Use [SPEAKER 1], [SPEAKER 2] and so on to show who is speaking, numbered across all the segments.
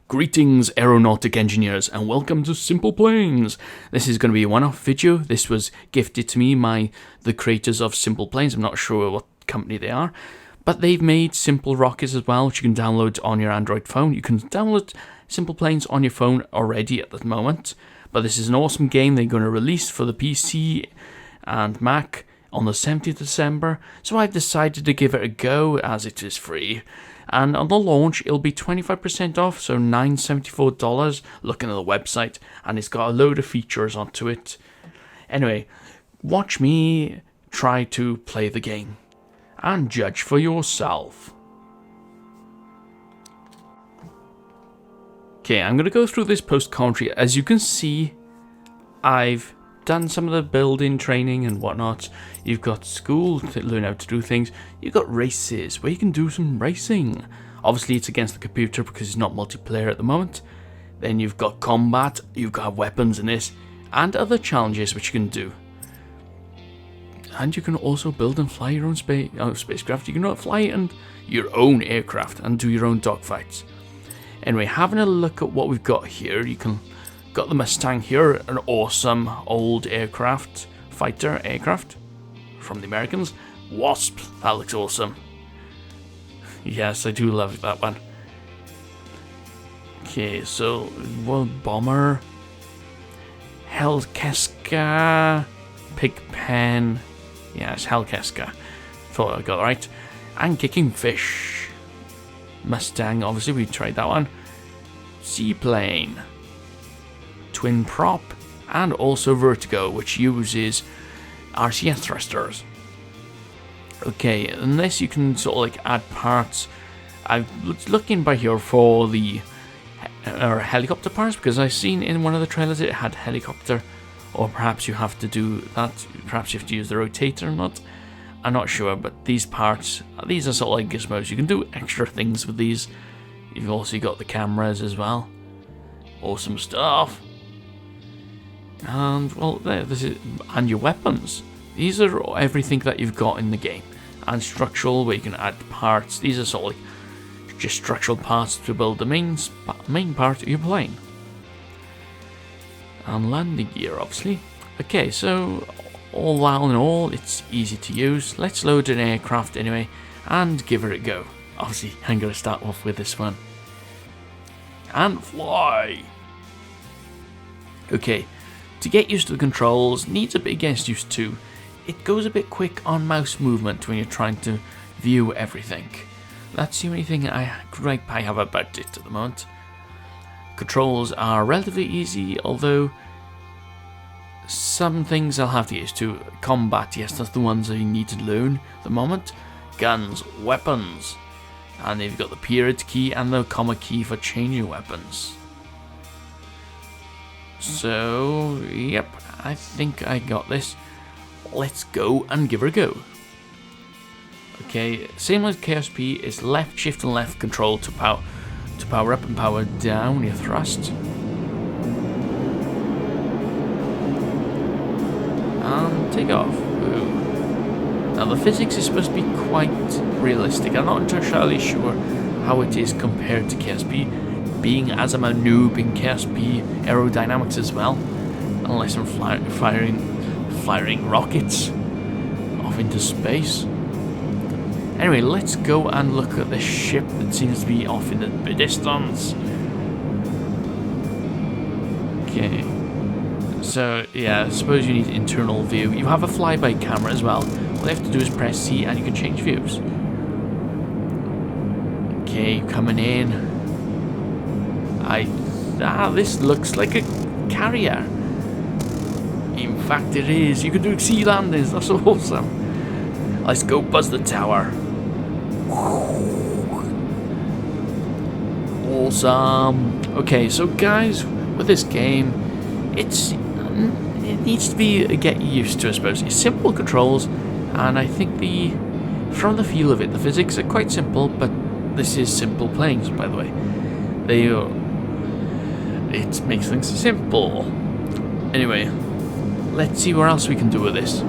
[SPEAKER 1] Greetings aeronautic engineers and welcome to Simple Planes. This is going to be a one-off video. This was gifted to me by the creators of Simple Planes. I'm not sure what company they are, but they've made Simple Rockets as well, which you can download on your Android phone. You can download Simple Planes on your phone already at the moment, but this is an awesome game they're going to release for the PC and Mac on the 17th of December, so I've decided to give it a go as it is free. And on the launch, it'll be 25% off, so $974 looking at the website, and it's got a load of features onto it. Anyway, watch me try to play the game and judge for yourself. Okay, I'm going to go through this post-commentary. As you can see, I've done some of the building training and whatnot. You've got school to learn how to do things. You've got races where you can do some racing. Obviously it's against the computer because it's not multiplayer at the moment. Then you've got combat, you've got weapons in this, and other challenges which you can do. And you can also build and fly your own spacecraft. You can fly and your own aircraft and do your own dogfights. Anyway, having a look at what we've got here, you can got the Mustang here, an awesome old fighter aircraft from the Americans. Wasp, that looks awesome. Yes, I do love that one. Okay, so bomber, Hellkeska, Pigpen. Yeah, it's Hellkeska. Thought I got it right. And Kicking Fish. Mustang, obviously we tried that one. Seaplane. Twin prop, and also Vertigo, which uses RCS thrusters. Okay, unless you can sort of like add parts. I'm looking by here for the helicopter parts because I've seen in one of the trailers it had helicopter, or perhaps you have to do that. Perhaps you have to use the rotator or not. I'm not sure, but these parts, these are sort of like gizmos. You can do extra things with these. You've also got the cameras as well. Awesome stuff. And well, this is, and your weapons. These are everything that you've got in the game. And structural, where you can add parts. These are sort of like just structural parts to build the main part of your plane. And landing gear, obviously. Okay, so all in all, it's easy to use. Let's load an aircraft anyway and give it a go. Obviously, I'm going to start off with this one. And fly. Okay. To get used to the controls, needs a bit of getting used to. It goes a bit quick on mouse movement when you're trying to view everything. That's the only thing I have about it at the moment. Controls are relatively easy, although some things I'll have to get used to. Combat, yes, that's the ones I need to learn at the moment. Guns, weapons, and you've got the period key and the comma key for changing weapons. So, yep, I think I got this. Let's go and give her a go. Okay, same as KSP, is left shift and left control to power up and power down your thrust. And take off. Ooh. Now the physics is supposed to be quite realistic. I'm not entirely sure how it is compared to KSP. Being as I'm a noob in KSP aerodynamics as well, unless I'm firing rockets off into space. Anyway, let's go and look at this ship that seems to be off in the distance. Okay, so yeah, I suppose you need internal view. You have a flyby camera as well. All you have to do is press C and you can change views. Okay, coming in. This looks like a carrier. In fact, it is. You can do sea landings. That's awesome. Let's go buzz the tower. Awesome. Okay, so guys, with this game, it needs to be get used to, I suppose. It's simple controls, and I think from the feel of it, the physics are quite simple. But this is Simple Planes, by the way. It makes things simple. Anyway, let's see what else we can do with this.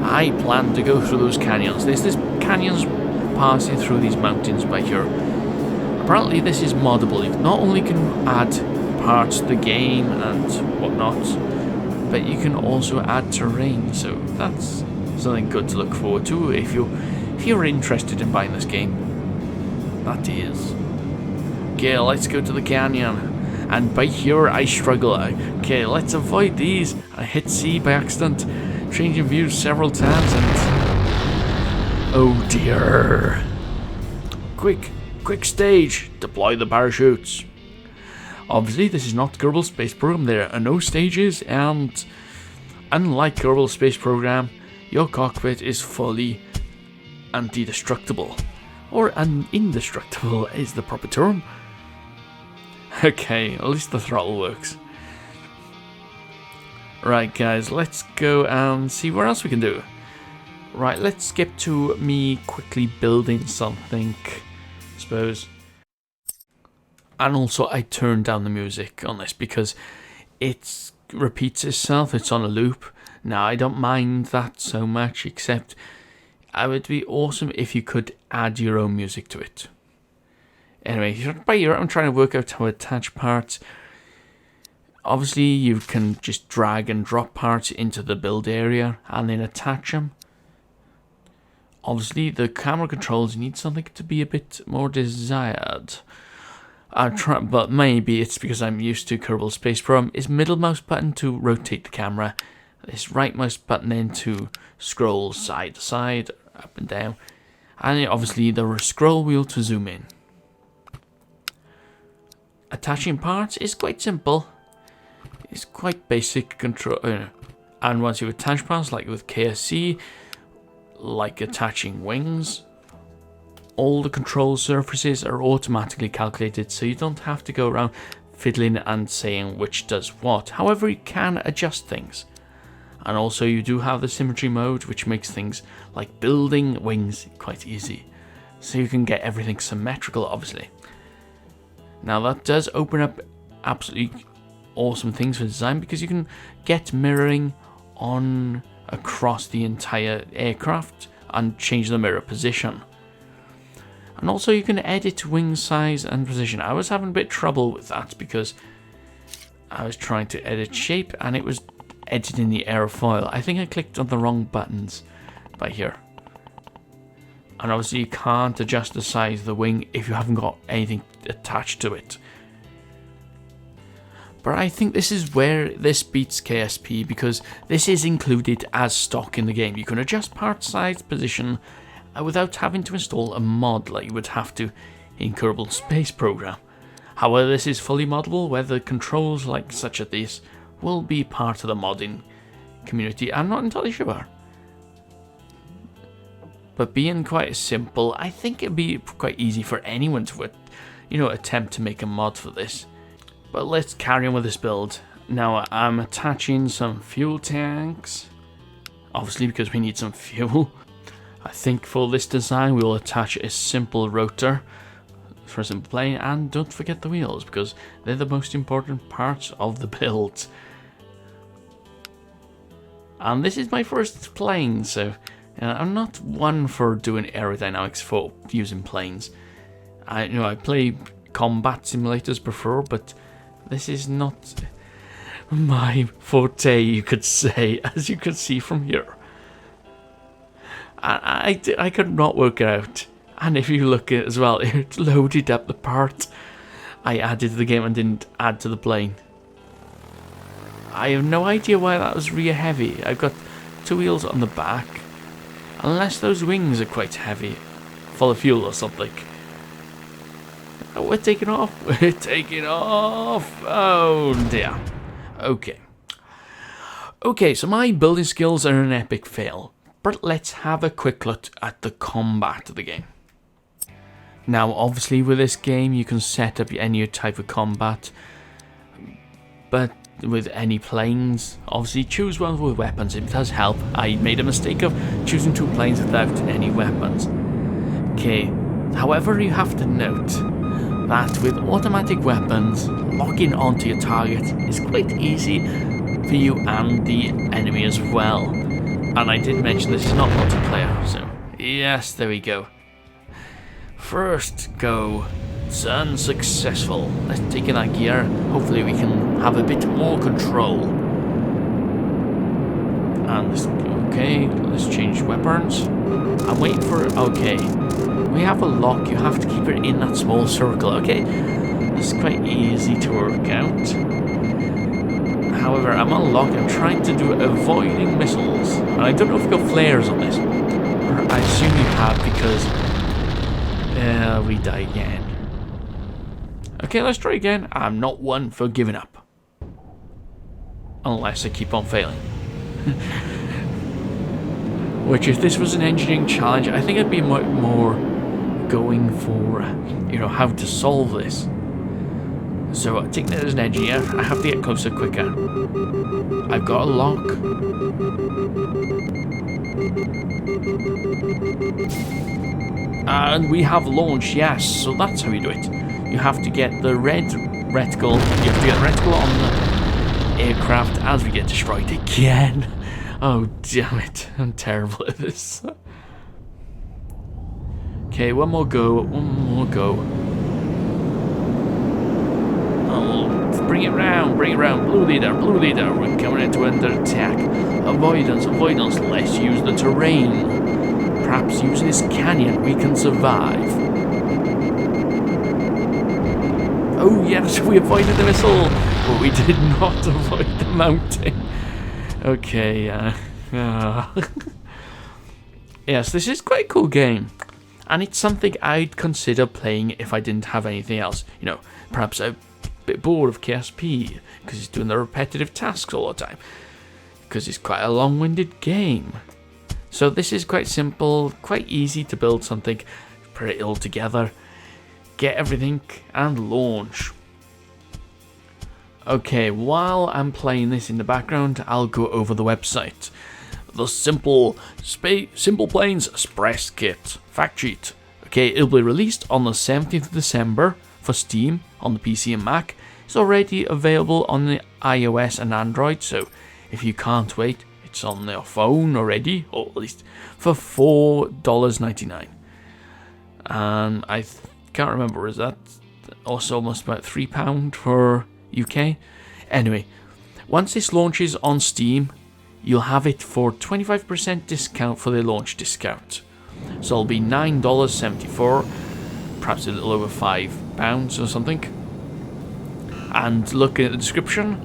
[SPEAKER 1] I plan to go through those canyons. There's this canyons passing through these mountains by here. apparently this is moddable. You not only can add parts to the game and whatnot, but you can also add terrain, so that's something good to look forward to if you're interested in buying this game. That is. Okay, let's go to the canyon. And by here I struggle. Okay, let's avoid these. I hit C by accident, changing views several times, and oh dear. Quick stage. Deploy the parachutes. Obviously, this is not Kerbal Space Program. There are no stages, and unlike Kerbal Space Program, your cockpit is fully anti-destructible. Or indestructible is the proper term. Okay, at least the throttle works. Right, guys, let's go and see what else we can do. Right, let's skip to me quickly building something, I suppose. And also, I turned down the music on this because it repeats itself, it's on a loop. Now, I don't mind that so much, except it would be awesome if you could add your own music to it. Anyway, by here, I'm trying to work out how to attach parts. Obviously, you can just drag and drop parts into the build area and then attach them. Obviously, the camera controls need something to be a bit more desired. But maybe it's because I'm used to Kerbal Space Program. Is middle mouse button to rotate the camera. This right mouse button then to scroll side to side, up and down. And obviously the scroll wheel to zoom in. Attaching parts is quite simple. It's quite basic control. And once you attach parts, like with KSC, like attaching wings, all the control surfaces are automatically calculated, so you don't have to go around fiddling and saying which does what. However, you can adjust things. And also you do have the symmetry mode, which makes things like building wings quite easy. So you can get everything symmetrical, obviously. Now that does open up absolutely awesome things for design, because you can get mirroring on across the entire aircraft and change the mirror position. And also you can edit wing size and position. I was having a bit of trouble with that because I was trying to edit shape and it was editing the airfoil. I think I clicked on the wrong buttons by here. And obviously you can't adjust the size of the wing if you haven't got anything attached to it. But I think this is where this beats KSP, because this is included as stock in the game. You can adjust part size, position, without having to install a mod like you would have to in Kerbal Space Program. However, this is fully moddable, where the controls like such as this will be part of the modding community. I'm not entirely sure. But being quite simple, I think it'd be quite easy for anyone to, attempt to make a mod for this. But let's carry on with this build. Now I'm attaching some fuel tanks, obviously because we need some fuel. I think for this design we will attach a simple rotor for a simple plane, and don't forget the wheels because they're the most important parts of the build. And this is my first plane, so I'm not one for doing aerodynamics for using planes. I play combat simulators before, but this is not my forte, you could say, as you can see from here. I could not work it out. And if you look at it as well, it loaded up the part I added to the game and didn't add to the plane. I have no idea why that was really heavy. I've got two wheels on the back. Unless those wings are quite heavy, full of fuel or something. Oh, we're taking off. We're taking off. Oh dear. Okay, so my building skills are an epic fail. But let's have a quick look at the combat of the game. Now, obviously with this game you can set up any type of combat, but with any planes, obviously choose one with weapons. It does help. I made a mistake of choosing two planes without any weapons. Okay, however you have to note that with automatic weapons, locking onto your target is quite easy for you and the enemy as well. And I did mention this is not multiplayer, so yes, there we go. First go It's unsuccessful. Let's take in that gear. Hopefully we can have a bit more control. And this, okay, let's change weapons. I'm waiting for, okay. We have a lock, you have to keep it in that small circle. Okay, this is quite easy to work out. However, I'm on lock, I'm trying to do avoiding missiles. And I don't know if we've got flares on this. Or I assume you have because we die again. Okay, let's try again. I'm not one for giving up. Unless I keep on failing. Which, if this was an engineering challenge, I think I'd be more going for, you know, how to solve this. So, taking it as an engineer, I have to get closer quicker. I've got a lock. And we have launched, yes, so that's how you do it. You have to get the red reticle, you have to get the reticle on the aircraft as we get destroyed again. Oh, damn it, I'm terrible at this. Okay, one more go. Oh, bring it round, blue leader, we're coming into under attack. Avoidance, let's use the terrain. Perhaps using this canyon we can survive. Oh yes, we avoided the missile, but we did not avoid the mountain. Okay, yes, this is quite a cool game. And it's something I'd consider playing if I didn't have anything else. You know, perhaps I'm a bit bored of KSP, because it's doing the repetitive tasks all the time. Because it's quite a long-winded game. So this is quite simple, quite easy to build something, put it all together, get everything, and launch. Okay, while I'm playing this in the background, I'll go over the website. The Simple Planes Express Kit fact sheet. Okay, it'll be released on the 17th of December for Steam on the PC and Mac. It's already available on the iOS and Android, so if you can't wait, it's on your phone already, or at least for $4.99. And I can't remember, is that also almost about £3 for UK? Anyway, once this launches on Steam, you'll have it for 25% discount for the launch discount. So it'll be $9.74, perhaps a little over £5 or something. And look at the description,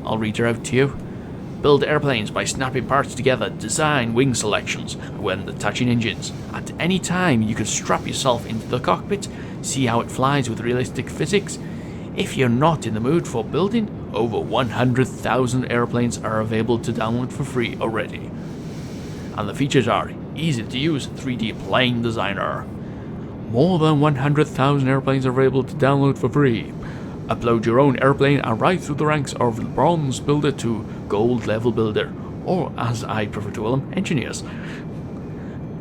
[SPEAKER 1] I'll read it out to you. Build airplanes by snapping parts together, design wing selections when attaching engines. At any time, you can strap yourself into the cockpit, see how it flies with realistic physics. If you're not in the mood for building, over 100,000 airplanes are available to download for free already. And the features are easy to use 3D plane designer. More than 100,000 airplanes are available to download for free. Upload your own airplane and ride through the ranks of bronze builder to gold level builder, or as I prefer to call them, engineers.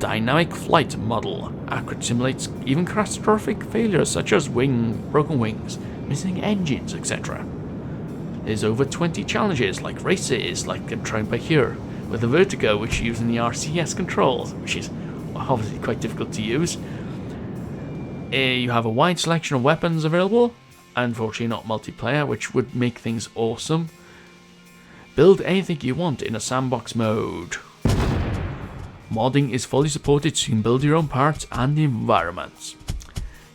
[SPEAKER 1] Dynamic flight model. Accurate simulates even catastrophic failures such as broken wings, missing engines, etc. There's over 20 challenges like races, like I'm trying by here, with the Vertigo, which is using the RCS controls, which is obviously quite difficult to use. You have a wide selection of weapons available. Unfortunately not multiplayer, which would make things awesome. Build anything you want in a sandbox mode. Modding is fully supported, so you can build your own parts and environments.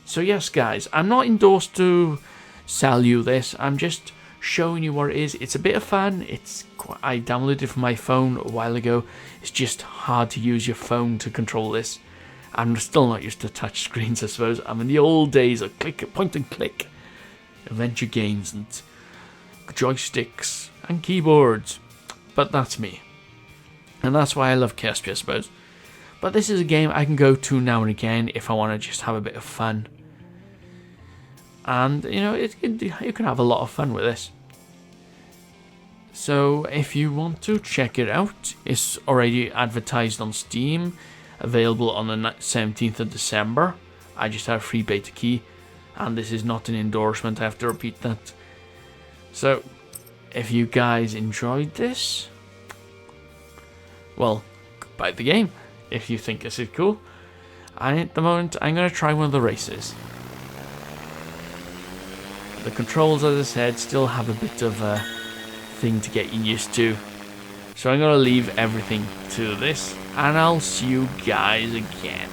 [SPEAKER 1] So yes guys, I'm not endorsed to sell you this, I'm just showing you what it is. It's a bit of fun. I downloaded it from my phone a while ago. It's just hard to use your phone to control this. I'm still not used to touch screens, I suppose. I'm in the old days of point and click adventure games and joysticks and keyboards, but that's me, and that's why I love KSP, I suppose. But this is a game I can go to now and again if I want to just have a bit of fun, and you know, you can have a lot of fun with this. So if you want to check it out, it's already advertised on Steam, available on the 17th of December. I just have a free beta key. And this is not an endorsement, I have to repeat that. So, if you guys enjoyed this, well, buy the game if you think this is cool. And at the moment, I'm going to try one of the races. The controls, as I said, still have a bit of a thing to get used to. So I'm going to leave everything to this, and I'll see you guys again.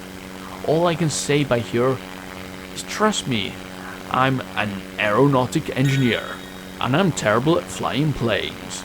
[SPEAKER 1] All I can say by here is trust me, I'm an aeronautic engineer, and I'm terrible at flying planes.